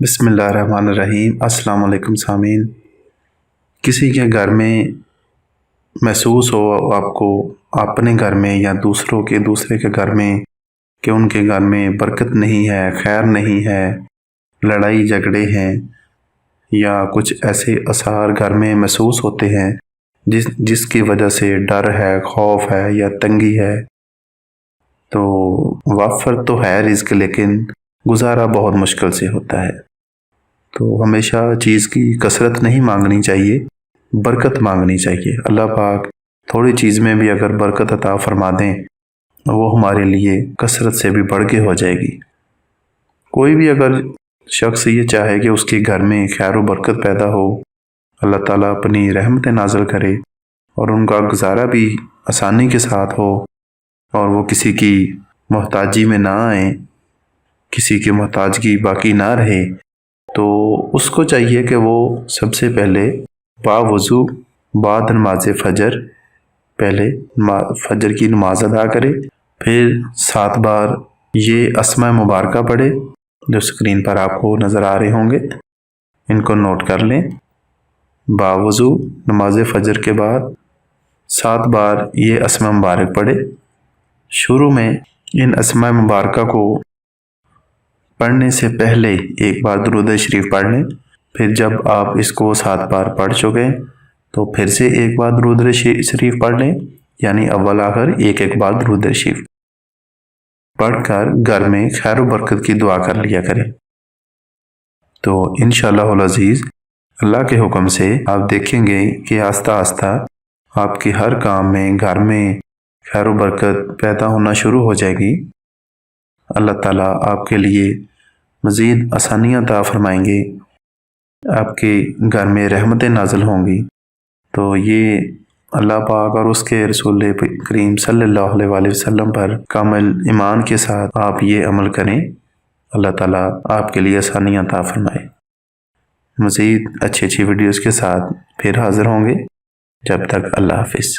بسم اللہ الرحمن الرحیم۔ السلام علیکم سامعین۔ کسی کے گھر میں محسوس ہو آپ کو اپنے گھر میں یا دوسرے کے گھر میں کہ ان کے گھر میں برکت نہیں ہے، خیر نہیں ہے، لڑائی جھگڑے ہیں یا کچھ ایسے آثار گھر میں محسوس ہوتے ہیں جس کی وجہ سے ڈر ہے، خوف ہے یا تنگی ہے، تو وافر تو ہے رزق لیکن گزارا بہت مشکل سے ہوتا ہے۔ تو ہمیشہ چیز کی کثرت نہیں مانگنی چاہیے، برکت مانگنی چاہیے۔ اللہ پاک تھوڑی چیز میں بھی اگر برکت عطا فرما دیں وہ ہمارے لیے کثرت سے بھی بڑھ کے ہو جائے گی۔ کوئی بھی اگر شخص یہ چاہے کہ اس کے گھر میں خیر و برکت پیدا ہو، اللہ تعالیٰ اپنی رحمت نازل کرے اور ان کا گزارا بھی آسانی کے ساتھ ہو اور وہ کسی کی محتاجی میں نہ آئیں، کسی کی محتاجگی باقی نہ رہے، تو اس کو چاہیے کہ وہ سب سے پہلے باوضو بعد نماز فجر پہلے فجر کی نماز ادا کرے، پھر 7 بار یہ اسماء مبارکہ پڑھے جو سکرین پر آپ کو نظر آ رہے ہوں گے، ان کو نوٹ کر لیں۔ باوضو نماز فجر کے بعد 7 بار یہ اسماء مبارک پڑھے۔ شروع میں ان اسماء مبارکہ کو پڑھنے سے پہلے ایک بار درود شریف پڑھ لیں، پھر جب آپ اس کو 7 بار پڑھ چکے تو پھر سے ایک بار درود شریف پڑھ لیں، یعنی اول آخر ایک بار درود شریف پڑھ کر گھر میں خیر و برکت کی دعا کر لیا کریں۔ تو انشاءاللہ العزیز اللہ کے حکم سے آپ دیکھیں گے کہ آہستہ آہستہ آپ کے ہر کام میں گھر میں خیر و برکت پیدا ہونا شروع ہو جائے گی۔ اللہ تعالیٰ آپ کے لیے مزید آسانیاں عطا فرمائیں گے، آپ کے گھر میں رحمتیں نازل ہوں گی۔ تو یہ اللہ پاک اور اس کے رسول کریم صلی اللہ علیہ وآلہ وسلم پر کامل ایمان کے ساتھ آپ یہ عمل کریں، اللہ تعالیٰ آپ کے لیے آسانیاں عطا فرمائے۔ مزید اچھی ویڈیوز کے ساتھ پھر حاضر ہوں گے، جب تک اللہ حافظ۔